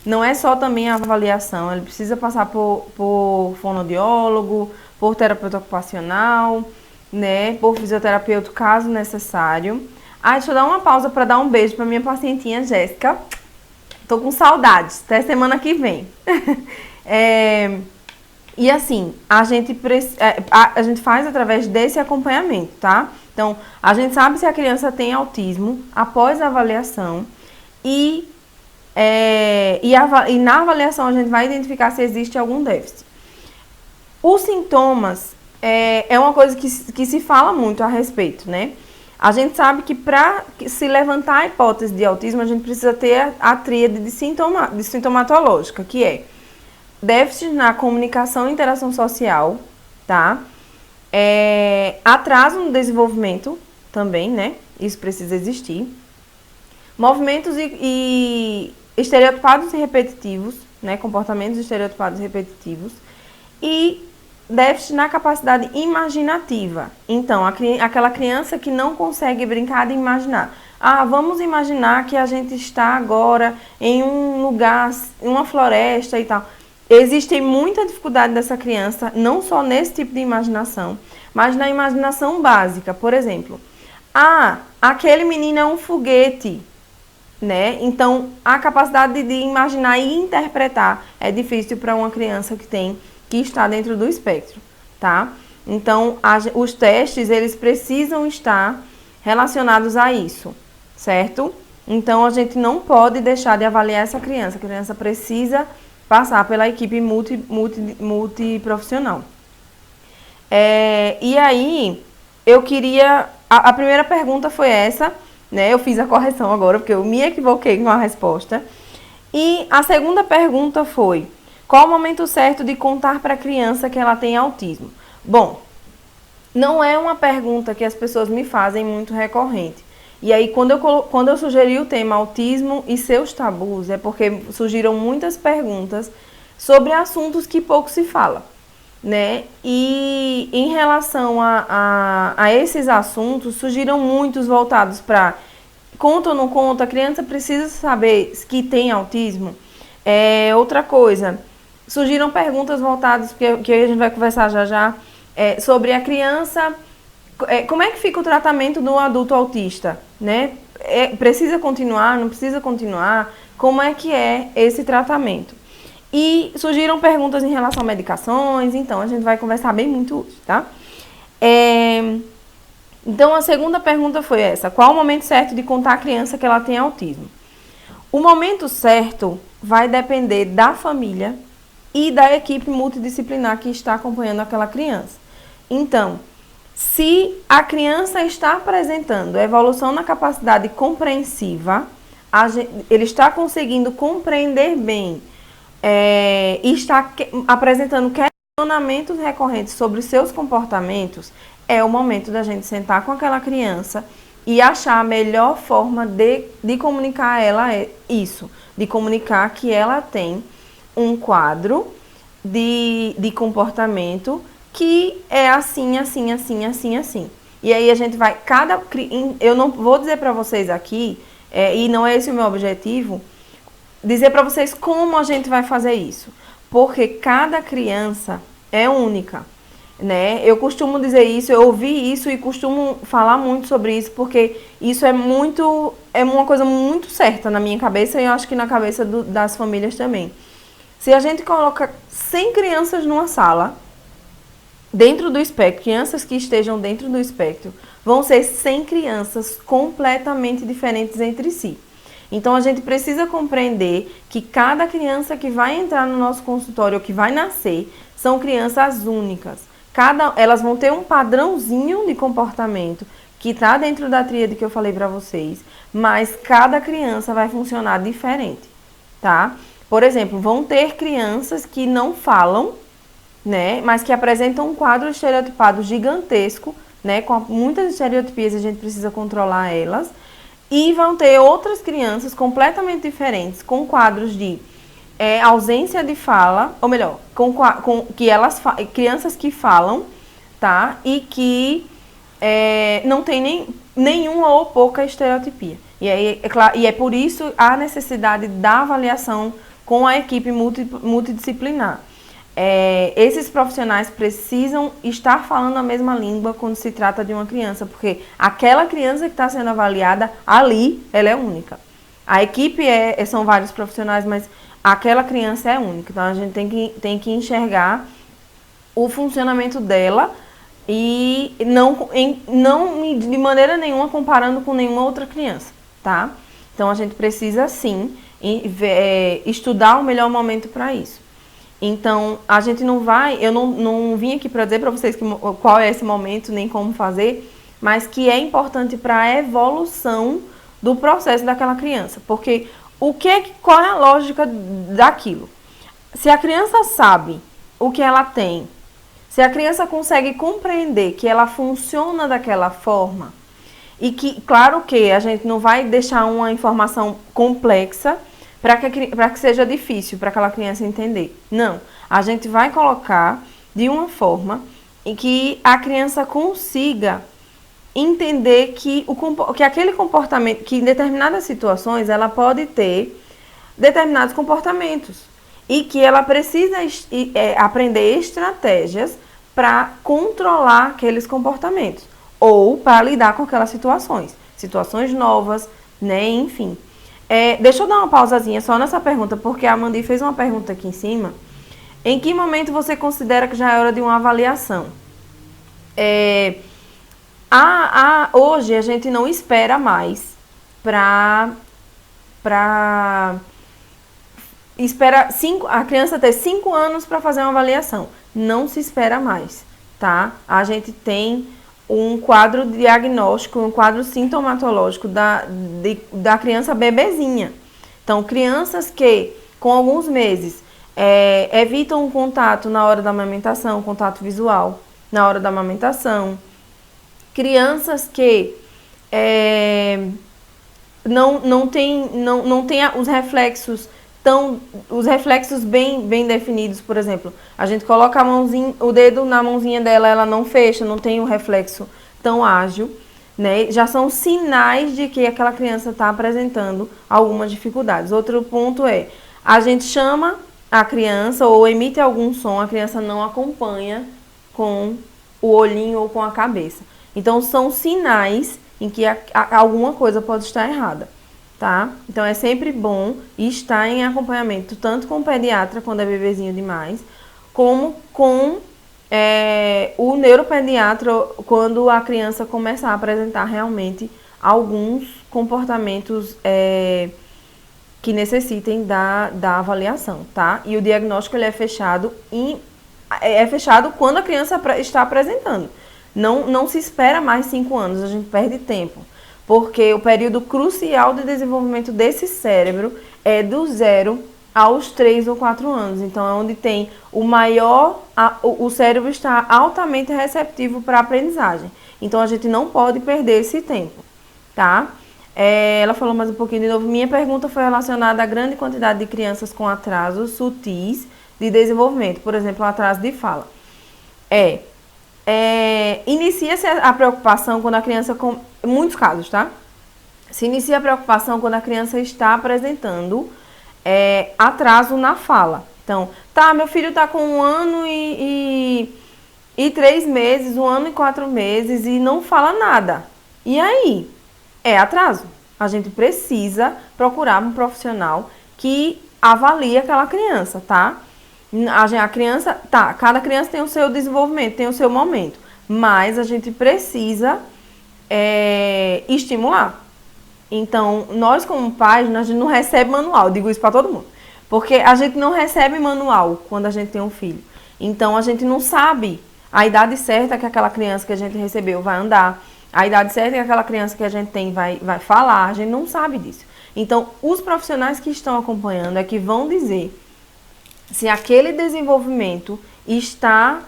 não é só também a avaliação, ele precisa passar por fonoaudiólogo, por terapeuta ocupacional, né, por fisioterapeuta, caso necessário. Ah, deixa eu dar uma pausa para dar um beijo para minha pacientinha Jéssica. Tô com saudades, até semana que vem. E assim, a gente faz através desse acompanhamento, tá? Então, a gente sabe se a criança tem autismo após a avaliação e na avaliação a gente vai identificar se existe algum déficit. Os sintomas é uma coisa que se fala muito a respeito, né? A gente sabe que para se levantar a hipótese de autismo, a gente precisa ter a tríade de sintomatológica, que é déficit na comunicação e interação social, tá? Atraso no desenvolvimento também, né? Isso precisa existir. Movimentos e estereotipados e repetitivos, né? Comportamentos estereotipados e repetitivos. E déficit na capacidade imaginativa. Então, aquela criança que não consegue brincar de imaginar. Ah, vamos imaginar que a gente está agora em um lugar, em uma floresta e tal. Existe muita dificuldade dessa criança, não só nesse tipo de imaginação, mas na imaginação básica. Por exemplo, aquele menino é um foguete, né? Então, a capacidade de imaginar e interpretar é difícil para uma criança que está dentro do espectro, tá? Então, os testes, eles precisam estar relacionados a isso, certo? Então, a gente não pode deixar de avaliar essa criança. A criança precisa passar pela equipe multiprofissional. E aí, eu queria... A primeira pergunta foi essa, né? Eu fiz a correção agora, porque eu me equivoquei com a resposta. E a segunda pergunta foi: qual o momento certo de contar para a criança que ela tem autismo? Bom, não é uma pergunta que as pessoas me fazem muito recorrente. E aí, quando eu sugeri o tema autismo e seus tabus, é porque surgiram muitas perguntas sobre assuntos que pouco se fala, né? E em relação a esses assuntos, surgiram muitos voltados para conta ou não conta, a criança precisa saber que tem autismo. Outra coisa, surgiram perguntas voltadas, que a gente vai conversar já, sobre a criança... como é que fica o tratamento do adulto autista, né? Precisa continuar, não precisa continuar? Como é que é esse tratamento? E surgiram perguntas em relação a medicações, então a gente vai conversar bem muito hoje, tá? Então, a segunda pergunta foi essa: qual o momento certo de contar à criança que ela tem autismo? O momento certo vai depender da família e da equipe multidisciplinar que está acompanhando aquela criança. Então, se a criança está apresentando evolução na capacidade compreensiva, ele está conseguindo compreender bem e está apresentando questionamentos recorrentes sobre seus comportamentos, é o momento da gente sentar com aquela criança e achar a melhor forma de comunicar a ela isso, de comunicar que ela tem um quadro de comportamento que é assim, assim, assim, assim, assim. E aí a gente vai, eu não vou dizer para vocês aqui, e não é esse o meu objetivo, dizer para vocês como a gente vai fazer isso. Porque cada criança é única, né? Eu costumo dizer isso, eu ouvi isso e costumo falar muito sobre isso, porque isso é uma coisa muito certa na minha cabeça e eu acho que na cabeça das famílias também. Se a gente coloca 100 crianças numa sala, dentro do espectro, crianças que estejam dentro do espectro, vão ser 100 crianças completamente diferentes entre si. Então, a gente precisa compreender que cada criança que vai entrar no nosso consultório, ou que vai nascer, são crianças únicas. Elas vão ter um padrãozinho de comportamento que está dentro da tríade que eu falei para vocês, mas cada criança vai funcionar diferente, tá? Por exemplo, vão ter crianças que não falam, né, mas que apresentam um quadro estereotipado gigantesco, né, com muitas estereotipias, a gente precisa controlar elas. E vão ter outras crianças completamente diferentes, com quadros de ausência de fala, ou melhor, crianças que falam, tá? E que não tem nenhuma ou pouca estereotipia. E é por isso a necessidade da avaliação com a equipe multidisciplinar. Esses profissionais precisam estar falando a mesma língua quando se trata de uma criança, porque aquela criança que está sendo avaliada ali, ela é única. A equipe são vários profissionais, mas aquela criança é única. Então, a gente tem que enxergar o funcionamento dela e não de maneira nenhuma comparando com nenhuma outra criança, tá? Então, a gente precisa, sim, estudar o melhor momento para isso. Então, a gente não vai... Eu não vim aqui para dizer para vocês qual é esse momento, nem como fazer, mas que é importante para a evolução do processo daquela criança. Porque qual é a lógica daquilo? Se a criança sabe o que ela tem, se a criança consegue compreender que ela funciona daquela forma, e que, claro que a gente não vai deixar uma informação complexa para que seja difícil para aquela criança entender. Não, a gente vai colocar de uma forma em que a criança consiga entender que aquele comportamento, que em determinadas situações ela pode ter determinados comportamentos e que ela precisa aprender estratégias para controlar aqueles comportamentos ou para lidar com aquelas situações novas, né, enfim. Deixa eu dar uma pausazinha só nessa pergunta, porque a Mandy fez uma pergunta aqui em cima. Em que momento você considera que já é hora de uma avaliação? Hoje a gente não espera mais espera a criança ter 5 anos para fazer uma avaliação. Não se espera mais, tá? A gente tem um quadro diagnóstico, um quadro sintomatológico da criança bebezinha. Então, crianças que, com alguns meses, evitam o contato na hora da amamentação, contato visual na hora da amamentação. Crianças que não tem os reflexos bem definidos, por exemplo. A gente coloca o dedo na mãozinha dela, ela não fecha, não tem um reflexo tão ágil, né? Já são sinais de que aquela criança está apresentando algumas dificuldades. Outro ponto a gente chama a criança ou emite algum som, a criança não acompanha com o olhinho ou com a cabeça. Então, são sinais em que alguma coisa pode estar errada, tá? Então, é sempre bom estar em acompanhamento, tanto com o pediatra, quando é bebezinho demais, como com o neuropediatra, quando a criança começar a apresentar realmente alguns comportamentos que necessitem da avaliação, tá? E o diagnóstico ele é fechado quando a criança está apresentando. Não se espera mais 5 anos, a gente perde tempo. Porque o período crucial de desenvolvimento desse cérebro é do 0 aos 3 ou 4 anos. Então, é onde tem o cérebro está altamente receptivo para a aprendizagem. Então, a gente não pode perder esse tempo, tá? Ela falou mais um pouquinho de novo. Minha pergunta foi relacionada à grande quantidade de crianças com atrasos sutis de desenvolvimento. Por exemplo, atraso de fala. Inicia-se a preocupação quando a criança, em muitos casos, tá? Se inicia a preocupação quando a criança está apresentando atraso na fala. Então, meu filho está com 1 ano e 3 meses, 1 ano e 4 meses e não fala nada. E aí? É atraso. A gente precisa procurar um profissional que avalie aquela criança, tá? A criança, cada criança tem o seu desenvolvimento, tem o seu momento, mas a gente precisa estimular. Então, nós como pais, a gente não recebe manual, digo isso para todo mundo, porque a gente não recebe manual quando a gente tem um filho. Então, a gente não sabe a idade certa que aquela criança que a gente recebeu vai andar, a idade certa que aquela criança que a gente tem vai falar, a gente não sabe disso. Então, os profissionais que estão acompanhando é que vão dizer se aquele desenvolvimento está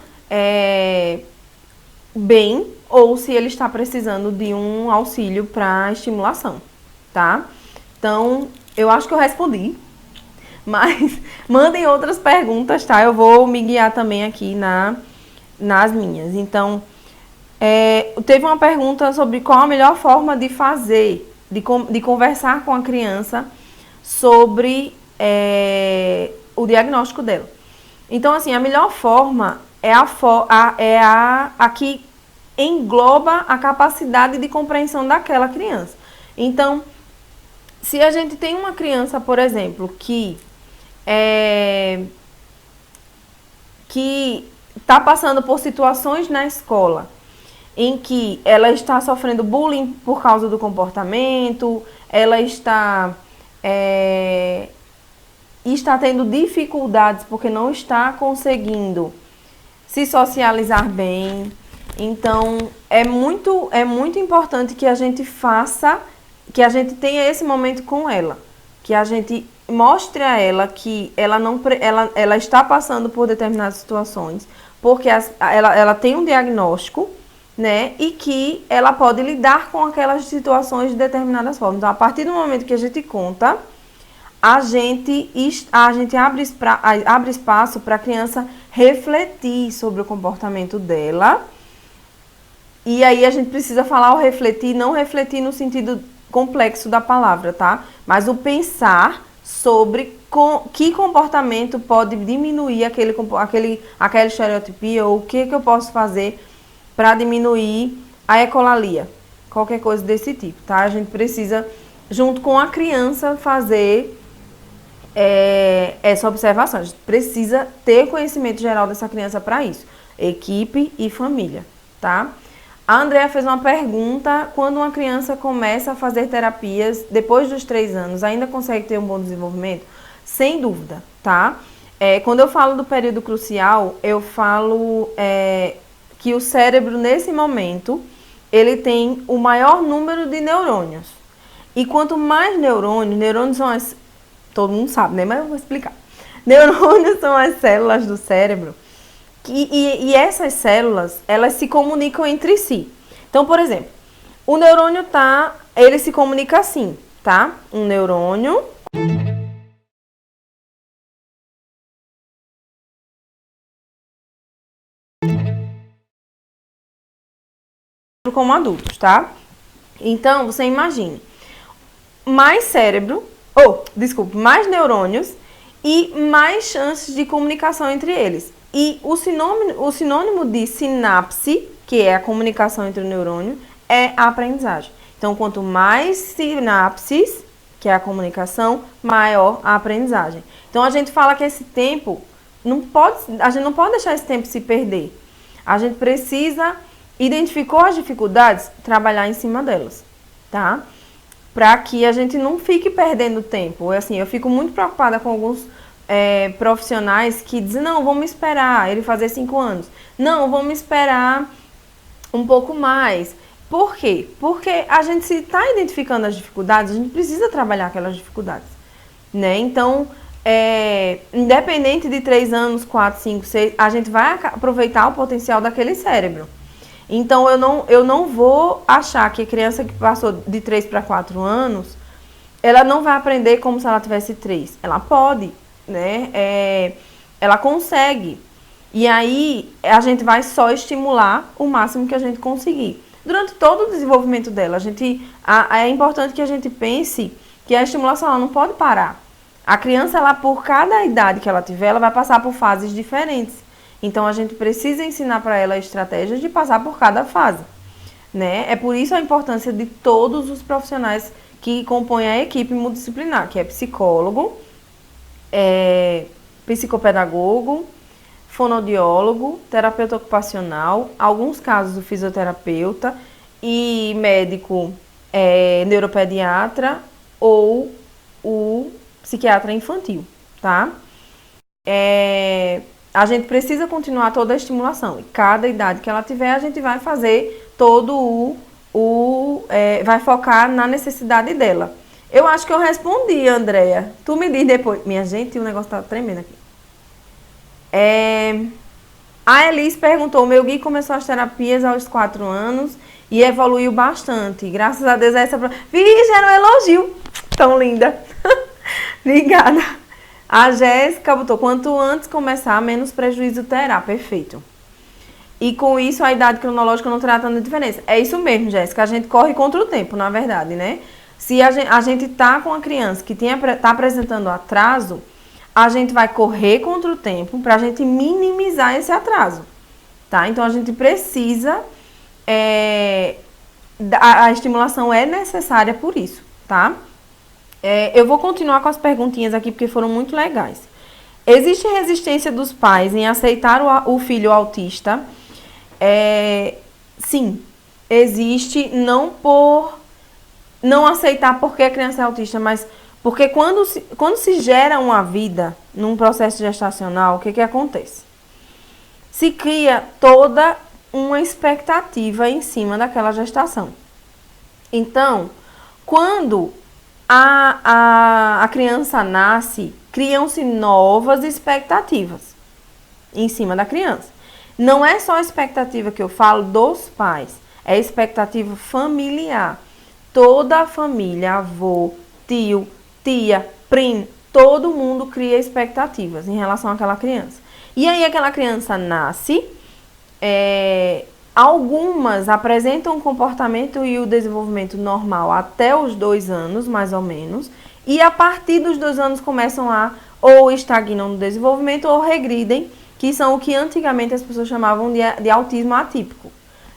bem ou se ele está precisando de um auxílio para estimulação, tá? Então, eu acho que eu respondi, mas mandem outras perguntas, tá? Eu vou me guiar também aqui nas minhas. Então, teve uma pergunta sobre qual a melhor forma de fazer, de conversar com a criança sobre o diagnóstico dela. Então, assim, a melhor forma é a que engloba a capacidade de compreensão daquela criança. Então, se a gente tem uma criança, por exemplo, que está passando por situações na escola em que ela está sofrendo bullying por causa do comportamento, ela está tendo dificuldades porque não está conseguindo se socializar bem. Então, é muito importante que a gente tenha esse momento com ela, que a gente mostre a ela que ela está passando por determinadas situações, porque ela tem um diagnóstico, né, e que ela pode lidar com aquelas situações de determinadas formas. Então, a partir do momento que a gente conta, a gente abre espaço para a criança refletir sobre o comportamento dela. E aí a gente precisa falar o refletir, não refletir no sentido complexo da palavra, tá? Mas o pensar sobre que comportamento pode diminuir aquela estereotipia, ou o que eu posso fazer para diminuir a ecolalia, qualquer coisa desse tipo, tá? A gente precisa, junto com a criança, fazer essa observação. A gente precisa ter conhecimento geral dessa criança para isso, equipe e família, tá? A Andrea fez uma pergunta: quando uma criança começa a fazer terapias depois dos 3 anos, ainda consegue ter um bom desenvolvimento? Sem dúvida, tá? Quando eu falo do período crucial, eu falo que o cérebro, nesse momento, ele tem o maior número de neurônios. E quanto mais neurônios são todo mundo sabe, né? Mas eu vou explicar. Neurônios são as células do cérebro. E essas células, elas se comunicam entre si. Então, por exemplo, o neurônio ele se comunica assim, tá? Um neurônio como adultos, tá? Então, você imagine, mais neurônios e mais chances de comunicação entre eles. E o sinônimo de sinapse, que é a comunicação entre o neurônio, é a aprendizagem. Então, quanto mais sinapses, que é a comunicação, maior a aprendizagem. Então, a gente fala que esse tempo, a gente não pode deixar esse tempo se perder. A gente precisa, identificou as dificuldades, trabalhar em cima delas, tá? Para que a gente não fique perdendo tempo. Assim, eu fico muito preocupada com alguns profissionais que dizem: não, vamos esperar ele fazer 5 anos. Não, vamos esperar um pouco mais. Por quê? Porque a gente, se está identificando as dificuldades, a gente precisa trabalhar aquelas dificuldades, né? Então, independente de 3 anos, 4, 5, 6, a gente vai aproveitar o potencial daquele cérebro. Então, eu não vou achar que a criança que passou de 3 para 4 anos, ela não vai aprender como se ela tivesse 3. Ela pode, né? Ela consegue. E aí, a gente vai só estimular o máximo que a gente conseguir. Durante todo o desenvolvimento dela, é importante que a gente pense que a estimulação ela não pode parar. A criança, por cada idade que ela tiver, ela vai passar por fases diferentes. Então, a gente precisa ensinar para ela estratégias de passar por cada fase, né? É por isso a importância de todos os profissionais que compõem a equipe multidisciplinar, que é psicólogo, psicopedagogo, fonoaudiólogo, terapeuta ocupacional, alguns casos o fisioterapeuta e médico neuropediatra ou o psiquiatra infantil, tá? A gente precisa continuar toda a estimulação. E cada idade que ela tiver, a gente vai fazer vai focar na necessidade dela. Eu acho que eu respondi, Andrea. Tu me diz depois. Minha gente, o negócio tá tremendo aqui. A Elis perguntou: meu Gui começou as terapias aos 4 anos e evoluiu bastante. Graças a Deus, Vixe, era um elogio. Tão linda. Obrigada. A Jéssica botou: quanto antes começar, menos prejuízo terá. Perfeito. E com isso, a idade cronológica não traz tanta diferença. É isso mesmo, Jéssica. A gente corre contra o tempo, na verdade, né? Se a gente tá com uma criança que tá apresentando atraso, a gente vai correr contra o tempo para a gente minimizar esse atraso, tá? Então, a gente precisa, a estimulação é necessária por isso, tá? Eu vou continuar com as perguntinhas aqui porque foram muito legais. Existe resistência dos pais em aceitar o filho autista? Sim, existe, não por não aceitar porque a criança é autista, mas porque quando se gera uma vida num processo gestacional, o que acontece? Se cria toda uma expectativa em cima daquela gestação. Então, quando a criança nasce, criam-se novas expectativas em cima da criança. Não é só a expectativa que eu falo dos pais, é expectativa familiar. Toda a família, avô, tio, tia, primo, todo mundo cria expectativas em relação àquela criança. E aí aquela criança nasce, algumas apresentam um comportamento e o desenvolvimento normal até os 2 anos, mais ou menos, e a partir dos 2 anos começam a ou estagnam no desenvolvimento ou regridem, que são o que antigamente as pessoas chamavam de autismo atípico,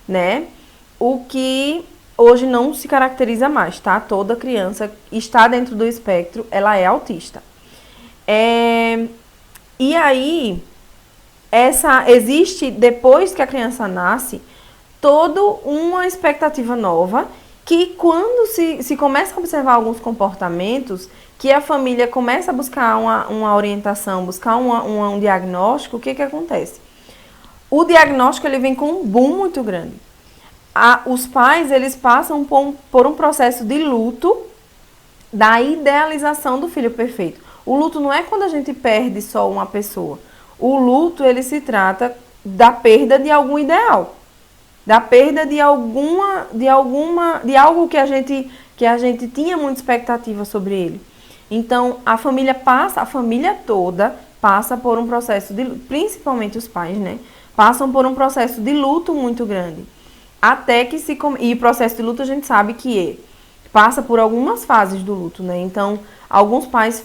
né? O que hoje não se caracteriza mais, tá? Toda criança está dentro do espectro, ela é autista. E aí, existe, depois que a criança nasce, toda uma expectativa nova, que quando se começa a observar alguns comportamentos, que a família começa a buscar uma orientação, buscar um diagnóstico, o que acontece? O diagnóstico ele vem com um boom muito grande. Os pais, eles passam por um processo de luto da idealização do filho perfeito. O luto não é quando a gente perde só uma pessoa. O luto, ele se trata da perda de algum ideal. Da perda de algo que a gente tinha muita expectativa sobre ele. Então, a família toda passa por um processo de, principalmente os pais, né? Passam por um processo de luto muito grande. Até que e o processo de luto a gente sabe que passa por algumas fases do luto, né? Então, alguns pais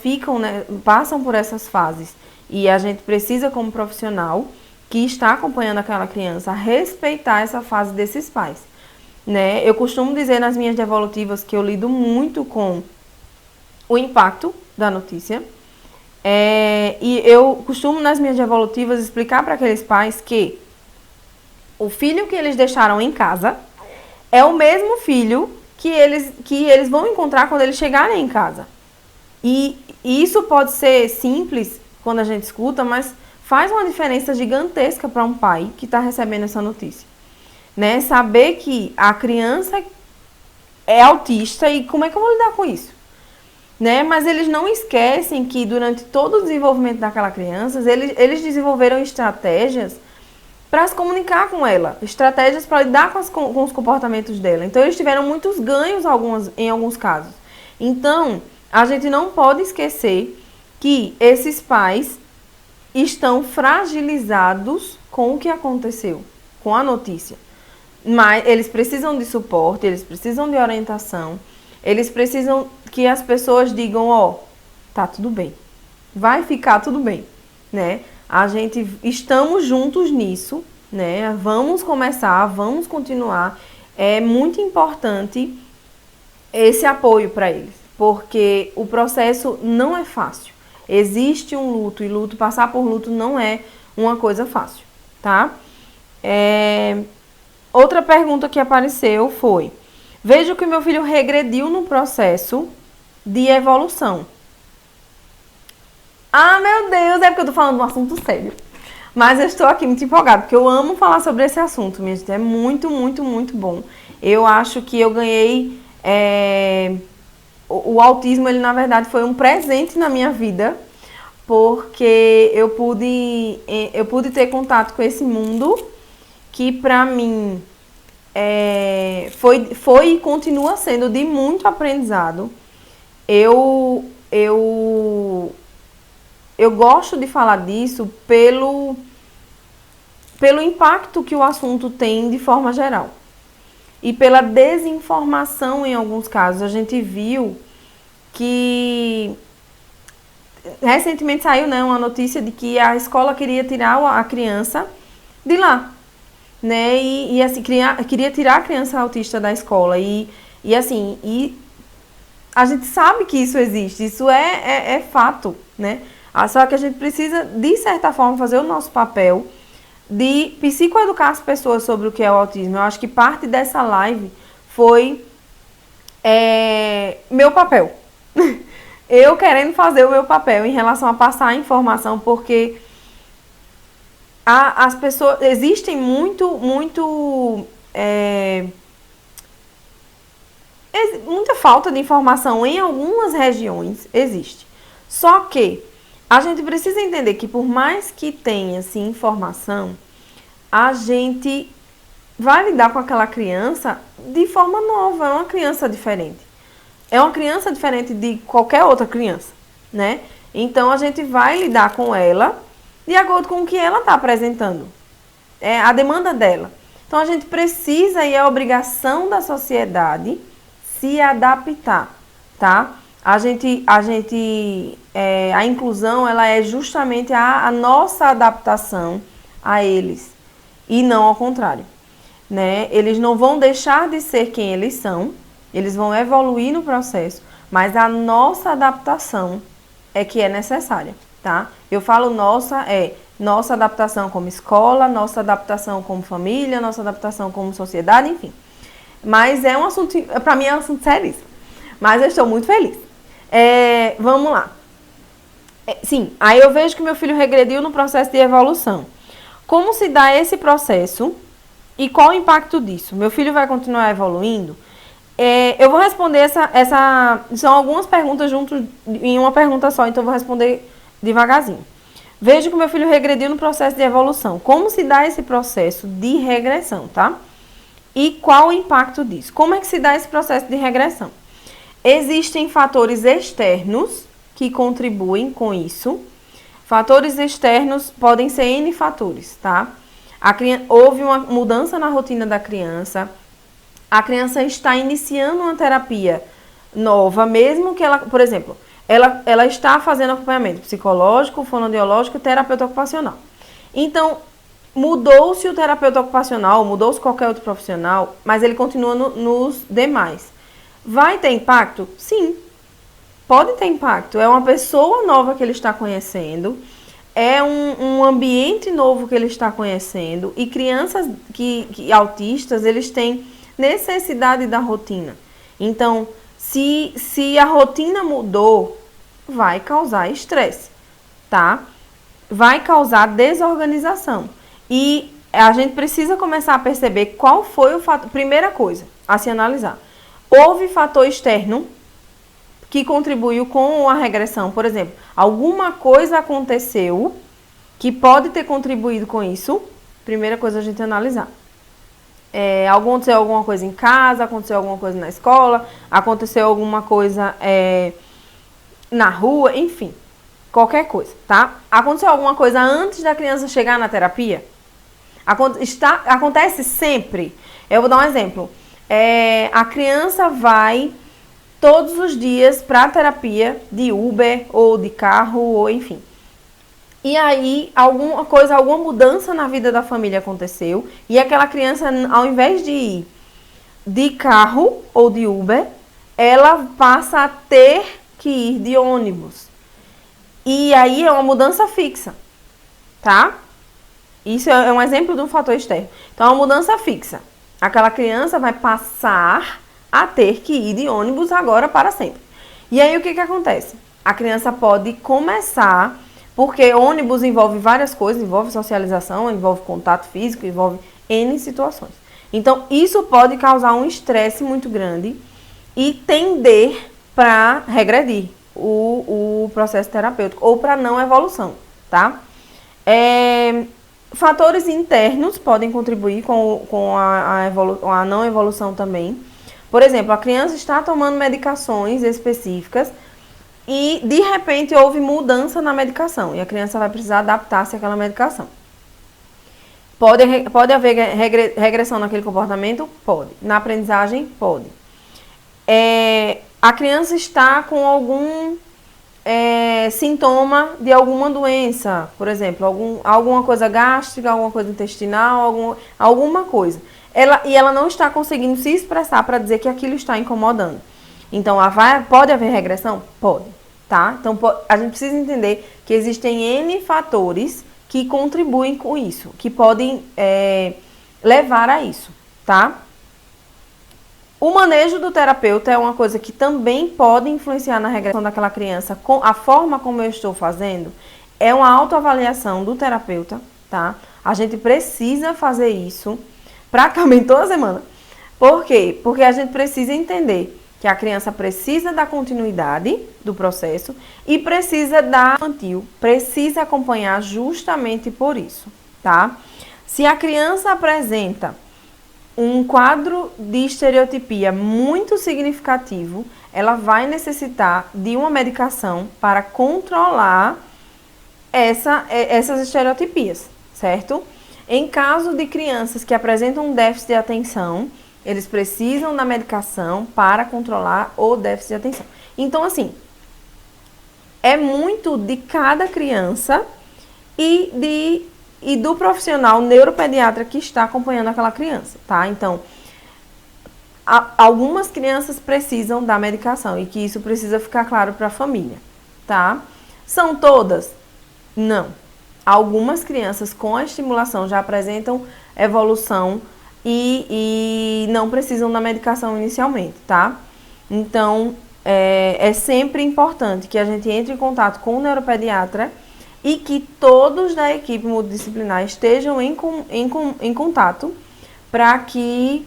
passam por essas fases. E a gente precisa, como profissional que está acompanhando aquela criança, respeitar essa fase desses pais, né? Eu costumo dizer nas minhas devolutivas que eu lido muito com o impacto da notícia. E eu costumo nas minhas devolutivas explicar para aqueles pais que o filho que eles deixaram em casa é o mesmo filho que eles vão encontrar quando eles chegarem em casa. E isso pode ser simples quando a gente escuta, mas faz uma diferença gigantesca para um pai que está recebendo essa notícia, né? Saber que a criança é autista e como é que eu vou lidar com isso, né? Mas eles não esquecem que durante todo o desenvolvimento daquela criança, eles desenvolveram estratégias para se comunicar com ela, estratégias para lidar com os comportamentos dela. Então, eles tiveram muitos ganhos em alguns casos. Então, a gente não pode esquecer que esses pais estão fragilizados com o que aconteceu, com a notícia. Mas eles precisam de suporte, eles precisam de orientação, eles precisam que as pessoas digam, tá tudo bem, vai ficar tudo bem, né? Estamos juntos nisso, né? Vamos começar, vamos continuar. É muito importante esse apoio para eles, porque o processo não é fácil. Existe um luto e passar por luto não é uma coisa fácil, tá? Outra pergunta que apareceu foi: vejo que meu filho regrediu no processo de evolução. Ah, meu Deus, é porque eu tô falando de um assunto sério. Mas eu estou aqui muito empolgada, porque eu amo falar sobre esse assunto, minha gente. É muito, muito, muito bom. Eu acho que eu ganhei... O autismo, ele na verdade foi um presente na minha vida, porque eu pude ter contato com esse mundo que pra mim foi e continua sendo de muito aprendizado. Eu gosto de falar disso pelo impacto que o assunto tem de forma geral. e pela desinformação em alguns casos. A gente viu que recentemente saiu, né, uma notícia de que a escola queria tirar a criança de lá, né, e assim, queria tirar a criança autista da escola, e a gente sabe que isso existe, isso é fato, né, só que a gente precisa, de certa forma, fazer o nosso papel de psicoeducar as pessoas sobre o que é o autismo. Eu acho que parte dessa live foi meu papel. Eu querendo fazer o meu papel em relação a passar a informação, porque as pessoas, existem muita falta de informação em algumas regiões, existe. Só que a gente precisa entender que por mais que tenha assim, informação, a gente vai lidar com aquela criança de forma nova, é uma criança diferente. É uma criança diferente de qualquer outra criança, né? Então a gente vai lidar com ela de acordo com o que ela está apresentando, a demanda dela. Então a gente precisa e é obrigação da sociedade se adaptar, tá? A inclusão, ela é justamente a nossa adaptação a eles e não ao contrário, né? Eles não vão deixar de ser quem eles são, eles vão evoluir no processo, mas a nossa adaptação é que é necessária, tá? Eu falo nossa adaptação como escola, nossa adaptação como família, nossa adaptação como sociedade, enfim. Mas é um assunto, para mim é um assunto seríssimo, mas eu estou muito feliz. Vamos lá. Sim, aí eu vejo que meu filho regrediu no processo de evolução. Como se dá esse processo e qual o impacto disso? Meu filho vai continuar evoluindo? Eu vou responder são algumas perguntas junto em uma pergunta só, então eu vou responder devagarzinho. Vejo que meu filho regrediu no processo de evolução. Como se dá esse processo de regressão, tá? E qual o impacto disso? Como é que se dá esse processo de regressão? Existem fatores externos que contribuem com isso. Fatores externos podem ser N fatores, tá? Houve uma mudança na rotina da criança. A criança está iniciando uma terapia nova, mesmo que ela, por exemplo, ela está fazendo acompanhamento psicológico, fonoaudiológico, terapeuta ocupacional. Então, mudou-se o terapeuta ocupacional, mudou-se qualquer outro profissional, mas ele continua nos demais. Vai ter impacto? Sim, pode ter impacto. É uma pessoa nova que ele está conhecendo, é um ambiente novo que ele está conhecendo, e crianças autistas, eles têm necessidade da rotina. Então, se a rotina mudou, vai causar estresse, tá? Vai causar desorganização. E a gente precisa começar a perceber qual foi o fator. Primeira coisa a se analisar. Houve fator externo que contribuiu com a regressão. Por exemplo, alguma coisa aconteceu que pode ter contribuído com isso. Primeira coisa a gente analisar. Aconteceu alguma coisa em casa, aconteceu alguma coisa na escola, aconteceu alguma coisa na rua, enfim, qualquer coisa, tá? Aconteceu alguma coisa antes da criança chegar na terapia? Acontece sempre. Eu vou dar um exemplo. A criança vai todos os dias para a terapia de Uber ou de carro, ou enfim. E aí, alguma mudança na vida da família aconteceu, e aquela criança, ao invés de ir de carro ou de Uber, ela passa a ter que ir de ônibus. E aí é uma mudança fixa, tá? Isso é um exemplo de um fator externo. Então, é uma mudança fixa. Aquela criança vai passar a ter que ir de ônibus agora para sempre. E aí, o que acontece? A criança pode começar... Porque ônibus envolve várias coisas, envolve socialização, envolve contato físico, envolve N situações. Então, isso pode causar um estresse muito grande e tender para regredir o processo terapêutico ou para não evolução, tá? Fatores internos podem contribuir com a não evolução também. Por exemplo, a criança está tomando medicações específicas e, de repente, houve mudança na medicação e a criança vai precisar adaptar-se àquela medicação. Pode haver regressão naquele comportamento? Pode. Na aprendizagem? Pode. A criança está com algum sintoma de alguma doença, por exemplo, alguma coisa gástrica, alguma coisa intestinal, alguma coisa. Ela não está conseguindo se expressar para dizer que aquilo está incomodando. Então, pode haver regressão? Pode, tá? Então, a gente precisa entender que existem N fatores que contribuem com isso, que podem levar a isso, tá? O manejo do terapeuta é uma coisa que também pode influenciar na regressão daquela criança. A forma como eu estou fazendo é uma autoavaliação do terapeuta, tá? A gente precisa fazer isso praticamente toda semana. Por quê? Porque a gente precisa entender que a criança precisa da continuidade do processo e precisa da infantil, precisa acompanhar justamente por isso, tá? Se a criança apresenta um quadro de estereotipia muito significativo, ela vai necessitar de uma medicação para controlar essas estereotipias, certo? Em caso de crianças que apresentam um déficit de atenção, eles precisam da medicação para controlar o déficit de atenção. Então, assim, é muito de cada criança e do profissional neuropediatra que está acompanhando aquela criança, tá? Então, algumas crianças precisam da medicação e que isso precisa ficar claro para a família, tá? São todas? Não. Algumas crianças com a estimulação já apresentam evolução e não precisam da medicação inicialmente, tá? Então, é sempre importante que a gente entre em contato com o neuropediatra e que todos da equipe multidisciplinar estejam em contato para que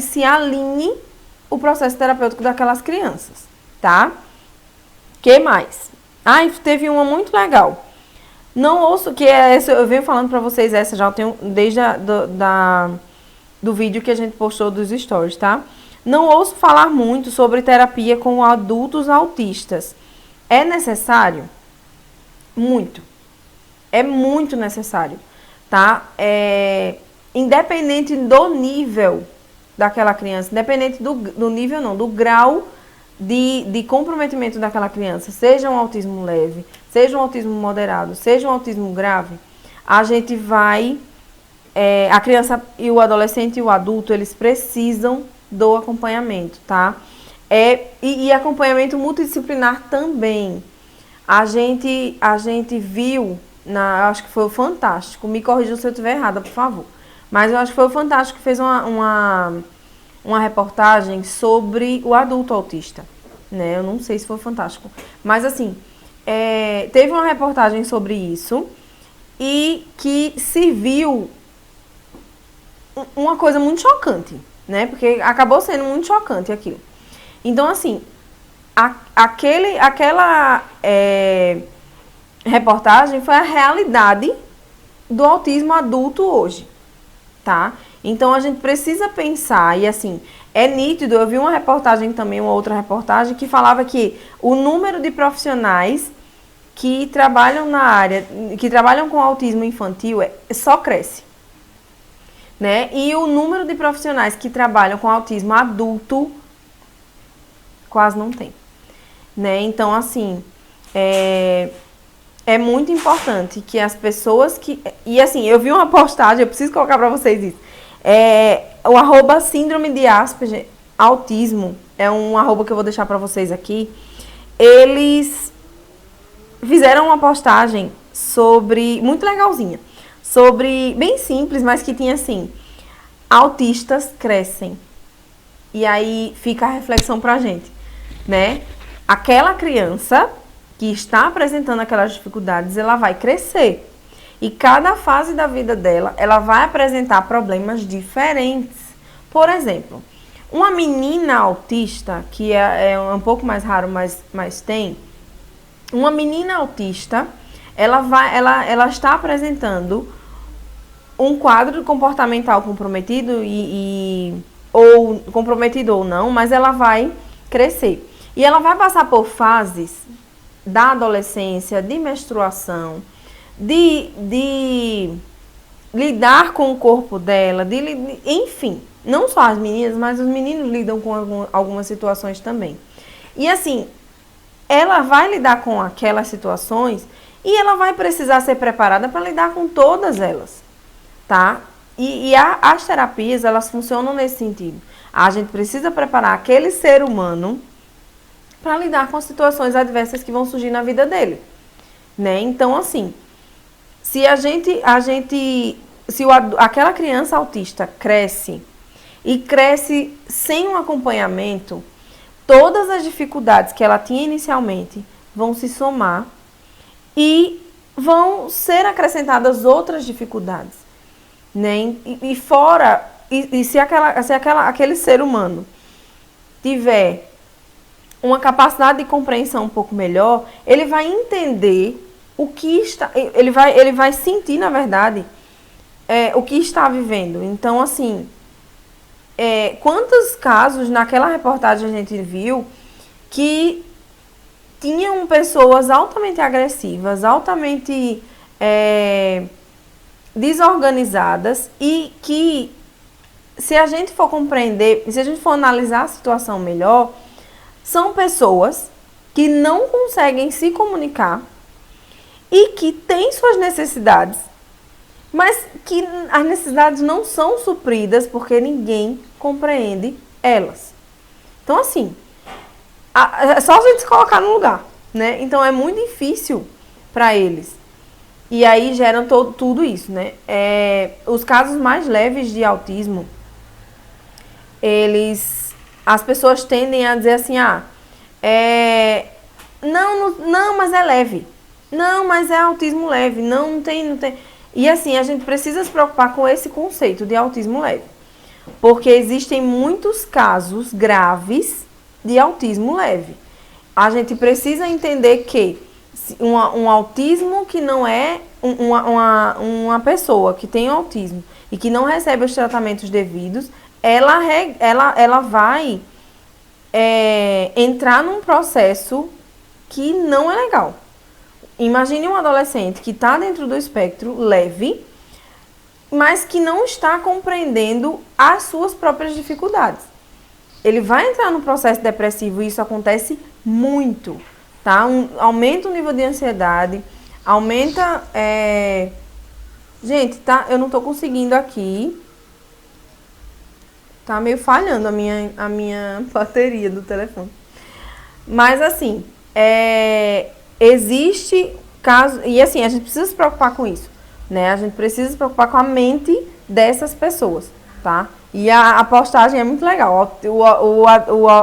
se alinhe o processo terapêutico daquelas crianças, tá? Que mais? Teve uma muito legal. Não ouço, que é essa, eu venho falando para vocês, essa já eu tenho desde do vídeo que a gente postou dos stories, tá? Não ouço falar muito sobre terapia com adultos autistas. É necessário? Muito. É muito necessário, tá? Independente do nível daquela criança, independente do nível não, do grau de comprometimento daquela criança, seja um autismo leve, seja um autismo moderado, seja um autismo grave, a gente vai... a criança e o adolescente e o adulto, eles precisam do acompanhamento, tá? E acompanhamento multidisciplinar também. A gente viu, acho que foi o Fantástico, me corrijam se eu estiver errada, por favor. Mas eu acho que foi o Fantástico que fez uma reportagem sobre o adulto autista, né? Eu não sei se foi o Fantástico. Mas assim, teve uma reportagem sobre isso e que se viu uma coisa muito chocante, né? Porque acabou sendo muito chocante aquilo. Então, assim, aquela reportagem foi a realidade do autismo adulto hoje, tá? Então, a gente precisa pensar, e assim, é nítido, eu vi uma reportagem também, uma outra reportagem, que falava que o número de profissionais que trabalham na área, que trabalham com autismo infantil, só cresce, né? E o número de profissionais que trabalham com autismo adulto quase não tem, né? Então, assim, é muito importante que as pessoas que... E assim, eu vi uma postagem, eu preciso colocar para vocês isso. O arroba síndrome de Asperger, autismo, é um arroba que eu vou deixar para vocês aqui. Eles fizeram uma postagem sobre, muito legalzinha, sobre, bem simples, mas que tinha assim, autistas crescem. E aí fica a reflexão pra gente, né? Aquela criança que está apresentando aquelas dificuldades, ela vai crescer. E cada fase da vida dela, ela vai apresentar problemas diferentes. Por exemplo, uma menina autista, que é um pouco mais raro, mas tem, uma menina autista, ela está apresentando um quadro comportamental comprometido ou comprometido ou não, mas ela vai crescer. E ela vai passar por fases da adolescência, de menstruação, de lidar com o corpo dela, enfim, não só as meninas, mas os meninos lidam com algumas situações também. E assim, ela vai lidar com aquelas situações e ela vai precisar ser preparada para lidar com todas elas, tá? E as terapias, elas funcionam nesse sentido. A gente precisa preparar aquele ser humano para lidar com as situações adversas que vão surgir na vida dele, né? Então, assim, se aquela criança autista cresce e cresce sem um acompanhamento, todas as dificuldades que ela tinha inicialmente vão se somar e vão ser acrescentadas outras dificuldades, né? E se aquele ser humano tiver uma capacidade de compreensão um pouco melhor, ele vai entender ele vai sentir, na verdade, o que está vivendo. Então, assim, quantos casos naquela reportagem a gente viu que tinham pessoas altamente agressivas, altamente desorganizadas e que, se a gente for compreender, se a gente for analisar a situação melhor, são pessoas que não conseguem se comunicar e que têm suas necessidades, mas que as necessidades não são supridas porque ninguém compreende elas. Então, assim, é só a gente se colocar no lugar, né? Então, é muito difícil para eles. E aí geram tudo isso, né? Os casos mais leves de autismo, as pessoas tendem a dizer assim, não, mas é leve. Não, mas é autismo leve. Não tem. E assim, a gente precisa se preocupar com esse conceito de autismo leve. Porque existem muitos casos graves de autismo leve. A gente precisa entender que um autismo que não é uma pessoa que tem autismo e que não recebe os tratamentos devidos, ela vai entrar num processo que não é legal. Imagine um adolescente que está dentro do espectro leve, mas que não está compreendendo as suas próprias dificuldades. Ele vai entrar no processo depressivo e isso acontece muito, tá? Aumenta o nível de ansiedade, aumenta... Gente, tá? Eu não estou conseguindo aqui. Tá meio falhando a minha bateria do telefone. Mas assim, existe caso... E assim, a gente precisa se preocupar com isso, né? A gente precisa se preocupar com a mente dessas pessoas, tá? E a postagem é muito legal.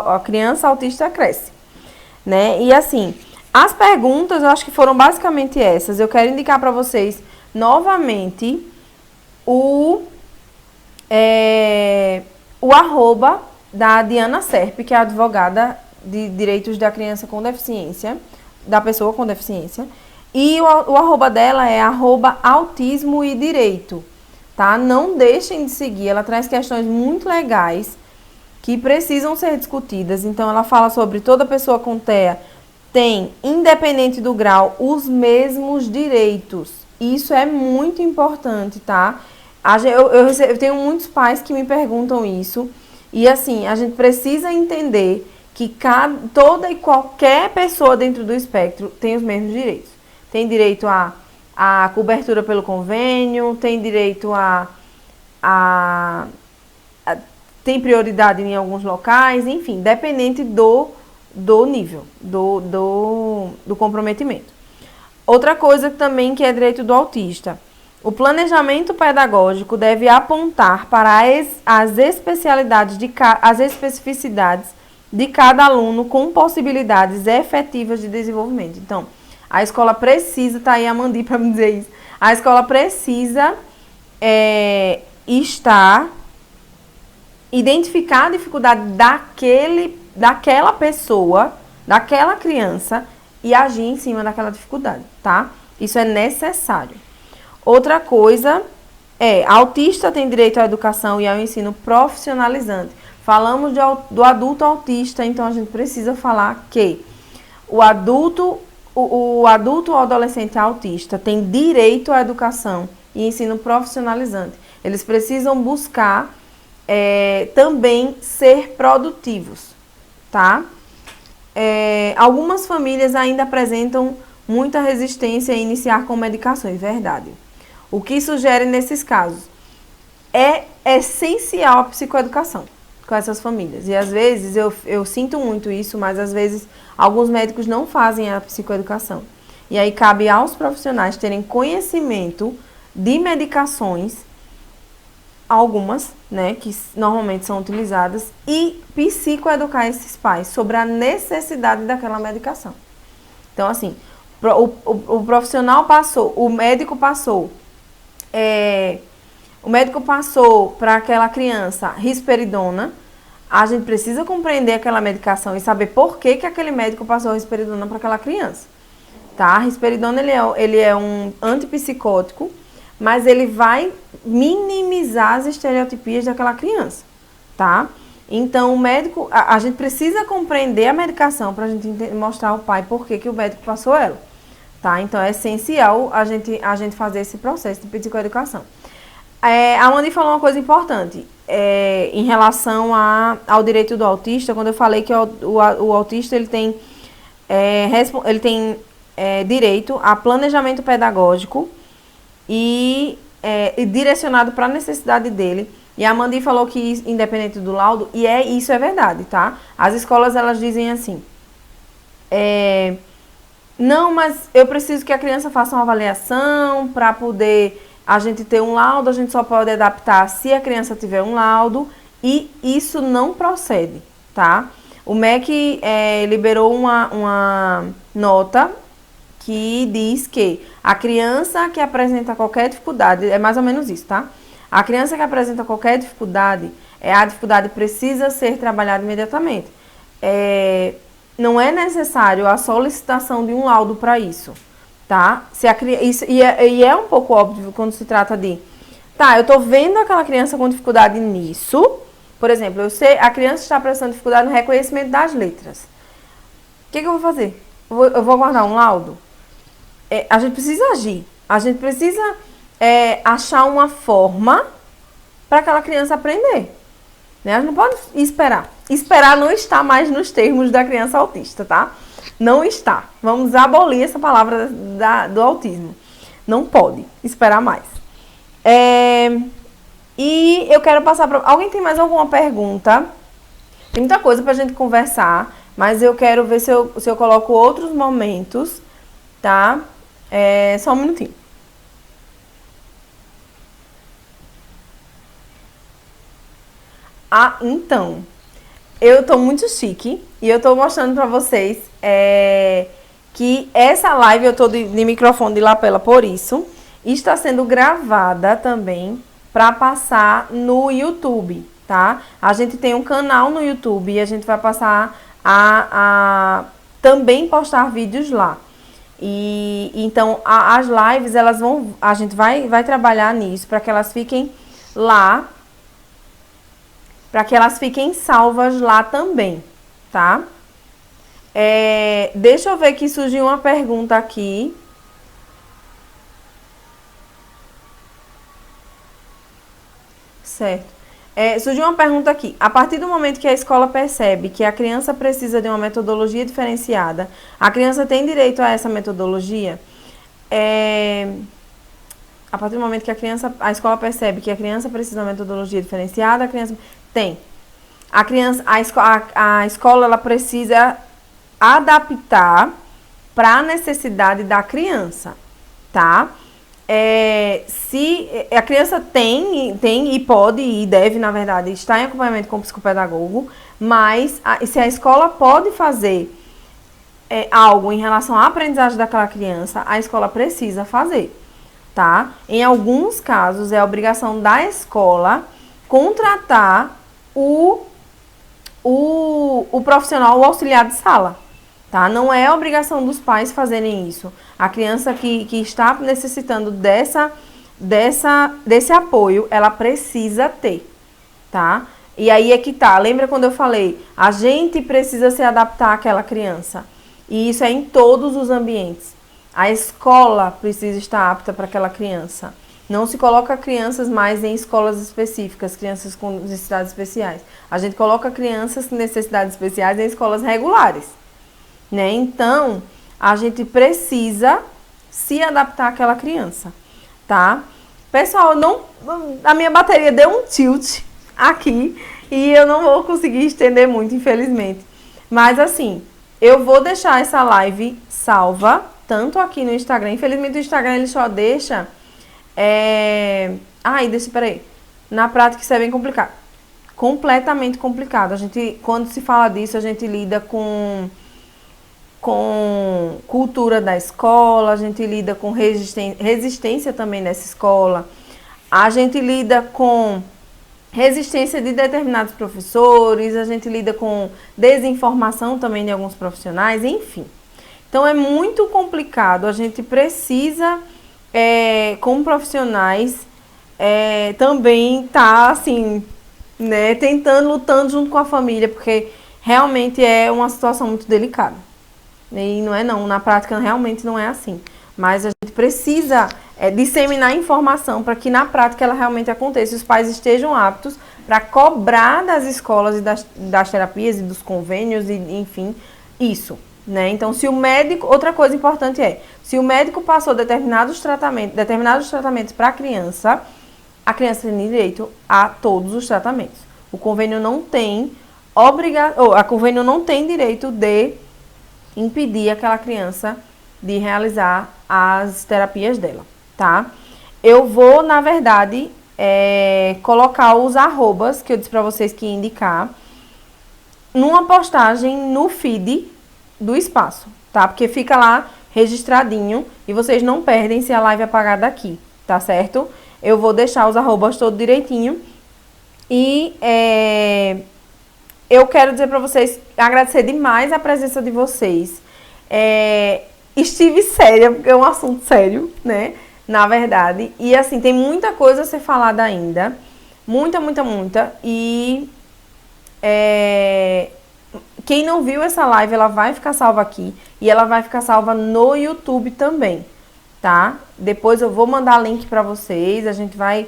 A criança autista cresce, né? E assim, as perguntas eu acho que foram basicamente essas. Eu quero indicar para vocês novamente o arroba da Diana Serp, que é a advogada de direitos da criança com deficiência, da pessoa com deficiência. E o arroba dela é @autismo e direito, tá? Não deixem de seguir, ela traz questões muito legais que precisam ser discutidas. Então, ela fala sobre toda pessoa com TEA tem, independente do grau, os mesmos direitos. Isso é muito importante, tá? Eu tenho muitos pais que me perguntam isso. E assim, a gente precisa entender que toda e qualquer pessoa dentro do espectro tem os mesmos direitos. Tem direito a cobertura pelo convênio, tem direito tem prioridade em alguns locais, enfim, dependente do nível, do comprometimento. Outra coisa também que é direito do autista. O planejamento pedagógico deve apontar para as especificidades de cada aluno com possibilidades efetivas de desenvolvimento. Então, a escola precisa, tá aí a Mandi para me dizer isso, a escola precisa identificar a dificuldade daquela pessoa, daquela criança e agir em cima daquela dificuldade, tá? Isso é necessário. Outra coisa autista tem direito à educação e ao ensino profissionalizante. Falamos do adulto autista, então a gente precisa falar que o adulto o adulto ou adolescente autista tem direito à educação e ensino profissionalizante. Eles precisam buscar também ser produtivos, tá? Algumas famílias ainda apresentam muita resistência em iniciar com medicações, verdade. O que sugere nesses casos? É essencial a psicoeducação com essas famílias. E às vezes, eu sinto muito isso, mas às vezes alguns médicos não fazem a psicoeducação. E aí cabe aos profissionais terem conhecimento de medicações, algumas, né, que normalmente são utilizadas, e psicoeducar esses pais sobre a necessidade daquela medicação. Então, assim, o profissional passou, o médico passou para aquela criança risperidona, a gente precisa compreender aquela medicação e saber por que aquele médico passou a risperidona para aquela criança. Tá? A risperidona ele é um antipsicótico, mas ele vai minimizar as estereotipias daquela criança. Tá? Então, o médico, a gente precisa compreender a medicação para a gente mostrar ao pai por que o médico passou ela. Tá? Então, é essencial a gente fazer esse processo de psicoeducação. A Mandy falou uma coisa importante em relação ao direito do autista, quando eu falei que o autista ele tem direito a planejamento pedagógico e direcionado para a necessidade dele. E a Mandy falou que independente do laudo, e isso é verdade, tá? As escolas elas dizem assim, não, mas eu preciso que a criança faça uma avaliação para poder a gente ter um laudo, a gente só pode adaptar se a criança tiver um laudo, e isso não procede, tá? O MEC liberou uma nota que diz que a criança que apresenta qualquer dificuldade, é mais ou menos isso, tá? A criança que apresenta qualquer dificuldade, a dificuldade precisa ser trabalhada imediatamente. Não é necessário a solicitação de um laudo para isso. Tá? E é um pouco óbvio quando se trata de... Tá, eu tô vendo aquela criança com dificuldade nisso. Por exemplo, eu sei, a criança está apresentando dificuldade no reconhecimento das letras. O que eu vou fazer? Eu vou guardar um laudo? A gente precisa agir. A gente precisa achar uma forma para aquela criança aprender. Né? A gente não pode esperar. Esperar não está mais nos termos da criança autista, tá? Não está. Vamos abolir essa palavra do autismo. Não pode esperar mais. E eu quero passar para... Alguém tem mais alguma pergunta? Tem muita coisa para a gente conversar, mas eu quero ver se eu coloco outros momentos, tá? Só um minutinho. Então... Eu tô muito chique e eu tô mostrando pra vocês que essa live eu tô de microfone de lapela por isso. E está sendo gravada também pra passar no YouTube, tá? A gente tem um canal no YouTube e a gente vai passar a também postar vídeos lá. E então as lives a gente vai trabalhar nisso para que elas fiquem lá. Para que elas fiquem salvas lá também, tá? Deixa eu ver que surgiu uma pergunta aqui. Certo. Surgiu uma pergunta aqui. A partir do momento que a escola percebe que a criança precisa de uma metodologia diferenciada, a criança tem direito a essa metodologia? A partir do momento que a escola percebe que a criança precisa de uma metodologia diferenciada, a criança... Tem. A escola ela precisa adaptar para a necessidade da criança, tá? Se a criança tem e pode e deve, na verdade, estar em acompanhamento com o psicopedagogo, mas se a escola pode fazer algo em relação à aprendizagem daquela criança, a escola precisa fazer, tá? Em alguns casos, é obrigação da escola contratar o profissional, o auxiliar de sala, tá? Não é obrigação dos pais fazerem isso. A criança que está necessitando desse apoio, ela precisa ter, tá? E aí é que tá. Lembra quando eu falei, a gente precisa se adaptar àquela criança? E isso é em todos os ambientes. A escola precisa estar apta para aquela criança. Não se coloca crianças mais em escolas específicas, crianças com necessidades especiais. A gente coloca crianças com necessidades especiais em escolas regulares, né? Então, a gente precisa se adaptar àquela criança, tá? Pessoal, a minha bateria deu um tilt aqui e eu não vou conseguir estender muito, infelizmente. Mas assim, eu vou deixar essa live salva, tanto aqui no Instagram. Infelizmente o Instagram ele só deixa... peraí. Na prática isso é bem complicado. Completamente complicado. A gente, quando se fala disso, a gente lida com cultura da escola, a gente lida com resistência também nessa escola, a gente lida com resistência de determinados professores, a gente lida com desinformação também de alguns profissionais, enfim. Então é muito complicado, a gente precisa, como profissionais, também estar assim, né, tentando, lutando junto com a família, porque realmente é uma situação muito delicada. E não é não, na prática realmente não é assim. Mas a gente precisa disseminar informação para que na prática ela realmente aconteça. E os pais estejam aptos para cobrar das escolas e das terapias e dos convênios, e enfim, isso. Né? Então, se o médico... Outra coisa importante se o médico passou determinados tratamentos para a criança tem direito a todos os tratamentos. O convênio não tem a convênio não tem direito de impedir aquela criança de realizar as terapias dela, tá? Eu vou, na verdade, colocar os arrobas que eu disse para vocês que ia indicar numa postagem no feed do espaço, tá? Porque fica lá registradinho e vocês não perdem se a live apagar daqui, tá certo? Eu vou deixar os arrobas todo direitinho e eu quero dizer para vocês, agradecer demais a presença de vocês. Estive séria, porque é um assunto sério, né? Na verdade. E assim, tem muita coisa a ser falada ainda. Muita, muita, muita. E quem não viu essa live, ela vai ficar salva aqui. E ela vai ficar salva no YouTube também, tá? Depois eu vou mandar link para vocês. A gente vai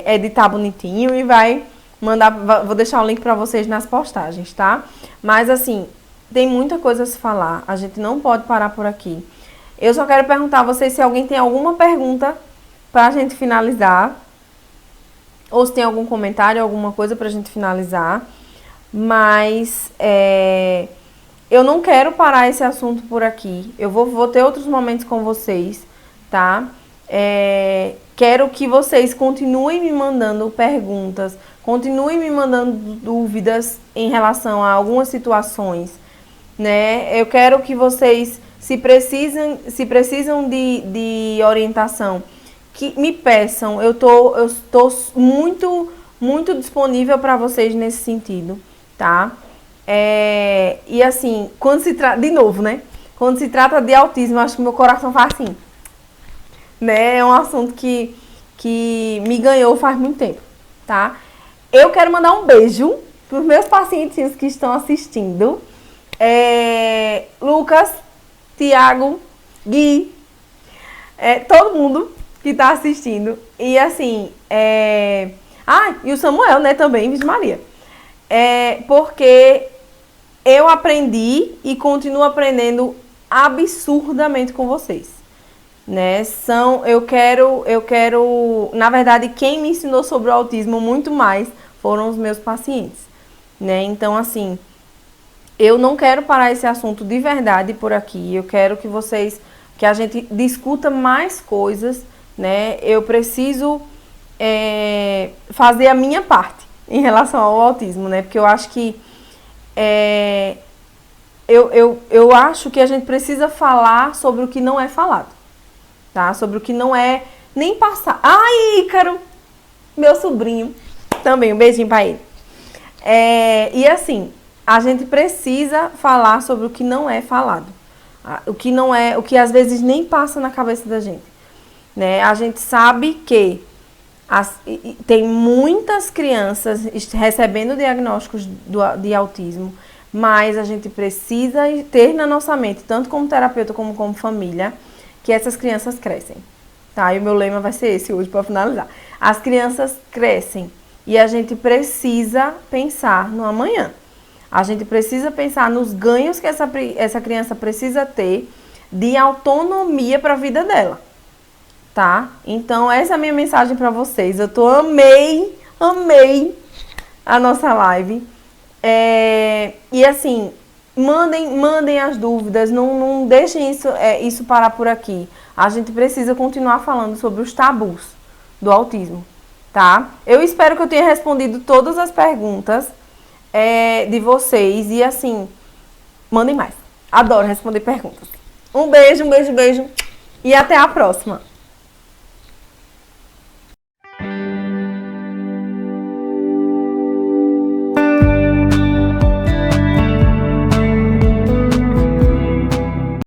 editar bonitinho e vai mandar, vou deixar o link para vocês nas postagens, tá? Mas assim, tem muita coisa a se falar, a gente não pode parar por aqui. Eu só quero perguntar a vocês se alguém tem alguma pergunta pra gente finalizar, ou se tem algum comentário, alguma coisa pra gente finalizar. Mas eu não quero parar esse assunto por aqui. Eu vou ter outros momentos com vocês, tá? Quero que vocês continuem me mandando perguntas, continuem me mandando dúvidas em relação a algumas situações, né? Eu quero que vocês, se precisam de orientação, que me peçam. Eu tô muito, muito disponível para vocês nesse sentido, tá? E assim, quando se trata, de novo, né? Quando se trata de autismo, eu acho que meu coração faz assim, né? É um assunto que me ganhou faz muito tempo, tá? Eu quero mandar um beijo para os meus pacientinhos que estão assistindo. Lucas, Tiago, Gui, todo mundo que está assistindo. E assim, e o Samuel, né, também, Vixe Maria. Porque eu aprendi e continuo aprendendo absurdamente com vocês, né? Eu quero, na verdade, quem me ensinou sobre o autismo muito mais foram os meus pacientes, né? Então, assim, eu não quero parar esse assunto de verdade por aqui. Eu quero que a gente discuta mais coisas, né? Eu preciso fazer a minha parte em relação ao autismo, né? Porque eu acho que eu acho que a gente precisa falar sobre o que não é falado, tá? Sobre o que não é nem passar. Ai, Ícaro, meu sobrinho, também, um beijinho pra ele. E assim, a gente precisa falar sobre o que não é falado. O que às vezes nem passa na cabeça da gente, né? A gente sabe que tem muitas crianças recebendo diagnósticos de autismo, mas a gente precisa ter na nossa mente, tanto como terapeuta como como família, que essas crianças crescem. Tá? E o meu lema vai ser esse hoje para finalizar. As crianças crescem e a gente precisa pensar no amanhã. A gente precisa pensar nos ganhos que essa criança precisa ter de autonomia para a vida dela. Tá? Então, essa é a minha mensagem para vocês. Amei a nossa live. E assim, mandem as dúvidas, não deixem isso parar por aqui. A gente precisa continuar falando sobre os tabus do autismo, tá? Eu espero que eu tenha respondido todas as perguntas de vocês e assim, mandem mais. Adoro responder perguntas. Um beijo e até a próxima.